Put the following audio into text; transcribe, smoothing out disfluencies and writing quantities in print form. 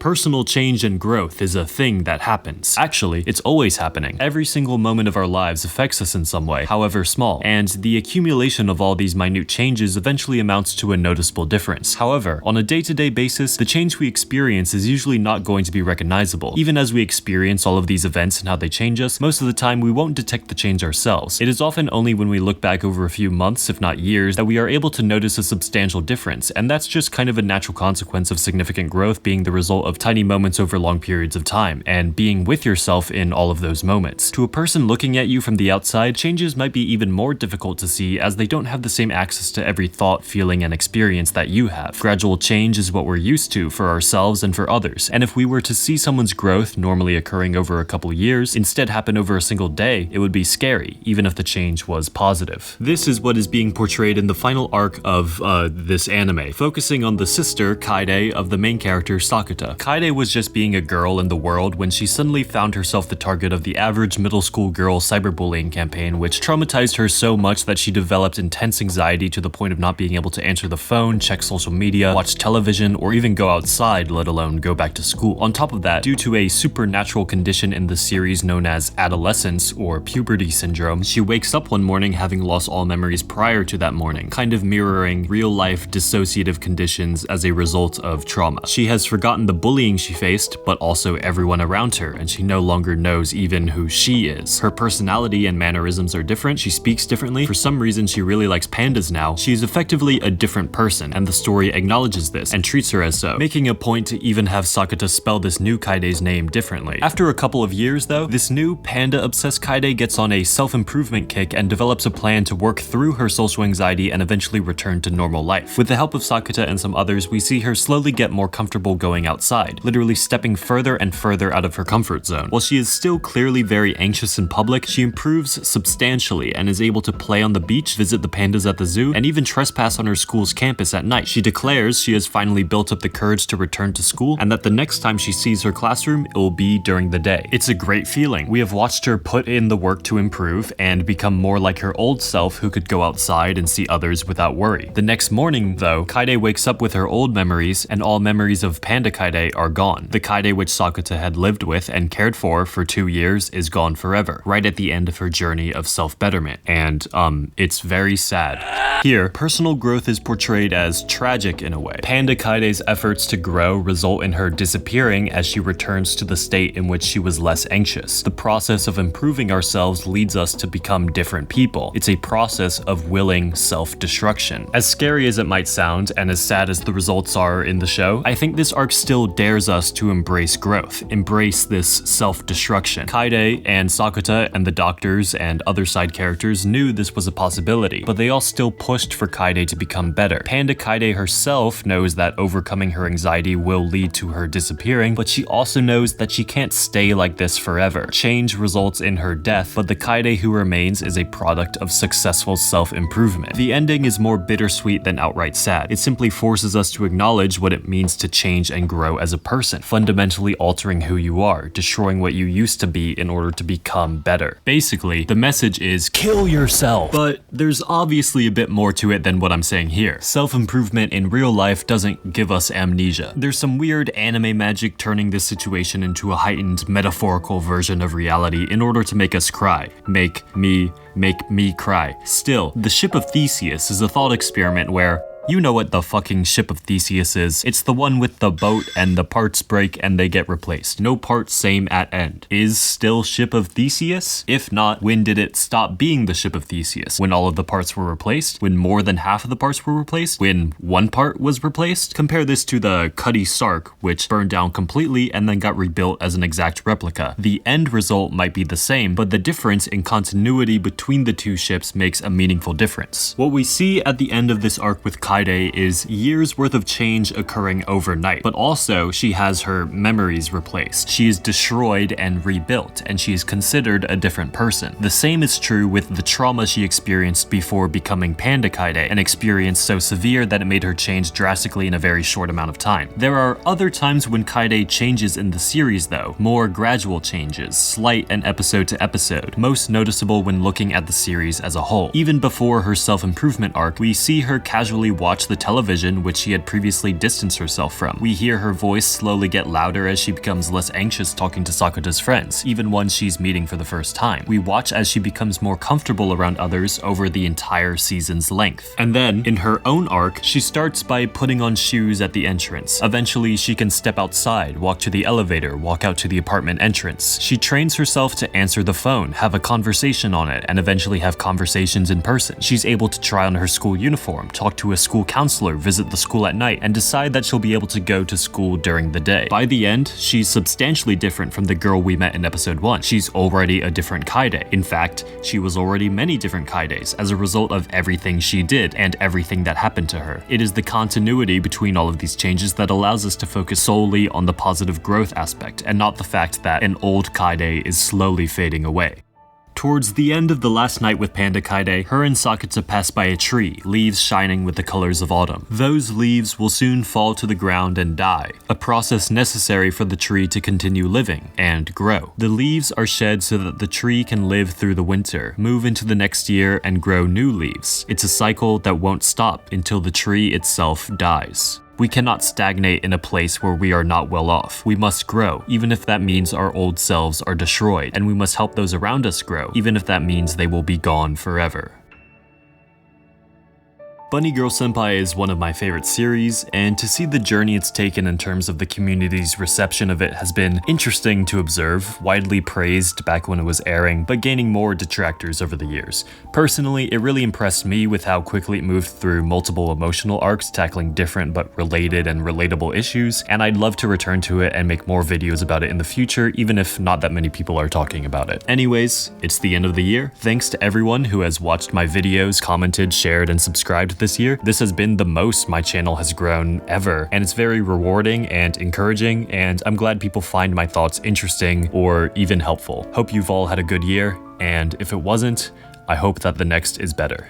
Personal change and growth is a thing that happens. Actually, it's always happening. Every single moment of our lives affects us in some way, however small, and the accumulation of all these minute changes eventually amounts to a noticeable difference. However, on a day-to-day basis, the change we experience is usually not going to be recognizable. Even as we experience all of these events and how they change us, most of the time we won't detect the change ourselves. It is often only when we look back over a few months, if not years, that we are able to notice a substantial difference, and that's just kind of a natural consequence of significant growth being the result of tiny moments over long periods of time, and being with yourself in all of those moments. To a person looking at you from the outside, changes might be even more difficult to see as they don't have the same access to every thought, feeling, and experience that you have. Gradual change is what we're used to for ourselves and for others, and if we were to see someone's growth, normally occurring over a couple years, instead happen over a single day, it would be scary, even if the change was positive. This is what is being portrayed in the final arc of this anime, focusing on the sister, Kaede, of the main character, Sakuta. Kaede was just being a girl in the world when she suddenly found herself the target of the average middle school girl cyberbullying campaign, which traumatized her so much that she developed intense anxiety to the point of not being able to answer the phone, check social media, watch television, or even go outside, let alone go back to school. On top of that, due to a supernatural condition in the series known as adolescence or puberty syndrome, she wakes up one morning having lost all memories prior to that morning, kind of mirroring real-life dissociative conditions as a result of trauma. She has forgotten the bullying she faced, but also everyone around her, and she no longer knows even who she is. Her personality and mannerisms are different, she speaks differently, for some reason she really likes pandas now. She is effectively a different person, and the story acknowledges this and treats her as so, making a point to even have Sakuta spell this new Kaede's name differently. After a couple of years though, this new panda-obsessed Kaede gets on a self-improvement kick and develops a plan to work through her social anxiety and eventually return to normal life. With the help of Sakuta and some others, we see her slowly get more comfortable going outside, literally stepping further and further out of her comfort zone. While she is still clearly very anxious in public, she improves substantially and is able to play on the beach, visit the pandas at the zoo, and even trespass on her school's campus at night. She declares she has finally built up the courage to return to school, and that the next time she sees her classroom, it will be during the day. It's a great feeling. We have watched her put in the work to improve and become more like her old self who could go outside and see others without worry. The next morning, though, Kaede wakes up with her old memories, and all memories of Panda Kaede are gone. The Kaede which Sakuta had lived with and cared for 2 years is gone forever, right at the end of her journey of self-betterment. And, it's very sad. Here, personal growth is portrayed as tragic in a way. Panda Kaede's efforts to grow result in her disappearing as she returns to the state in which she was less anxious. The process of improving ourselves leads us to become different people. It's a process of willing self-destruction. As scary as it might sound, and as sad as the results are in the show, I think this arc still dares us to embrace growth, embrace this self-destruction. Kaede and Sakuta and the doctors and other side characters knew this was a possibility, but they all still pushed for Kaede to become better. Panda Kaede herself knows that overcoming her anxiety will lead to her disappearing, but she also knows that she can't stay like this forever. Change results in her death, but the Kaede who remains is a product of successful self-improvement. The ending is more bittersweet than outright sad. It simply forces us to acknowledge what it means to change and grow as a person, fundamentally altering who you are, destroying what you used to be in order to become better. Basically, the message is kill yourself. But there's obviously a bit more to it than what I'm saying here. Self-improvement in real life doesn't give us amnesia. There's some weird anime magic turning this situation into a heightened metaphorical version of reality in order to make us cry. Make me cry. Still, the ship of Theseus is a thought experiment where you know what the fucking ship of Theseus is. It's the one with the boat and the parts break and they get replaced. No parts same at end. Is still ship of Theseus? If not, when did it stop being the ship of Theseus? When all of the parts were replaced? When more than half of the parts were replaced? When one part was replaced? Compare this to the Cuddy Sark, which burned down completely and then got rebuilt as an exact replica. The end result might be the same, but the difference in continuity between the two ships makes a meaningful difference. What we see at the end of this arc with Kaede is years worth of change occurring overnight, but also she has her memories replaced. She is destroyed and rebuilt, and she is considered a different person. The same is true with the trauma she experienced before becoming Panda Kaede, an experience so severe that it made her change drastically in a very short amount of time. There are other times when Kaede changes in the series though, more gradual changes, slight and episode to episode, most noticeable when looking at the series as a whole. Even before her self-improvement arc, we see her casually watch the television which she had previously distanced herself from. We hear her voice slowly get louder as she becomes less anxious talking to Sakuta's friends, even ones she's meeting for the first time. We watch as she becomes more comfortable around others over the entire season's length. And then, in her own arc, she starts by putting on shoes at the entrance. Eventually, she can step outside, walk to the elevator, walk out to the apartment entrance. She trains herself to answer the phone, have a conversation on it, and eventually have conversations in person. She's able to try on her school uniform, talk to a school counselor, visit the school at night, and decide that she'll be able to go to school during the day. By the end, she's substantially different from the girl we met in episode 1. She's already a different Kaede. In fact, she was already many different Kaedes as a result of everything she did and everything that happened to her. It is the continuity between all of these changes that allows us to focus solely on the positive growth aspect and not the fact that an old Kaede is slowly fading away. Towards the end of the last night with Panda Kaede, her and Sakuta pass by a tree, leaves shining with the colors of autumn. Those leaves will soon fall to the ground and die, a process necessary for the tree to continue living and grow. The leaves are shed so that the tree can live through the winter, move into the next year, and grow new leaves. It's a cycle that won't stop until the tree itself dies. We cannot stagnate in a place where we are not well off. We must grow, even if that means our old selves are destroyed, and we must help those around us grow, even if that means they will be gone forever. Bunny Girl Senpai is one of my favorite series, and to see the journey it's taken in terms of the community's reception of it has been interesting to observe, widely praised back when it was airing, but gaining more detractors over the years. Personally, it really impressed me with how quickly it moved through multiple emotional arcs, tackling different but related and relatable issues, and I'd love to return to it and make more videos about it in the future, even if not that many people are talking about it. Anyways, it's the end of the year. Thanks to everyone who has watched my videos, commented, shared, and subscribed this year. This has been the most my channel has grown ever, and it's very rewarding and encouraging, and I'm glad people find my thoughts interesting or even helpful. Hope you've all had a good year, and if it wasn't, I hope that the next is better.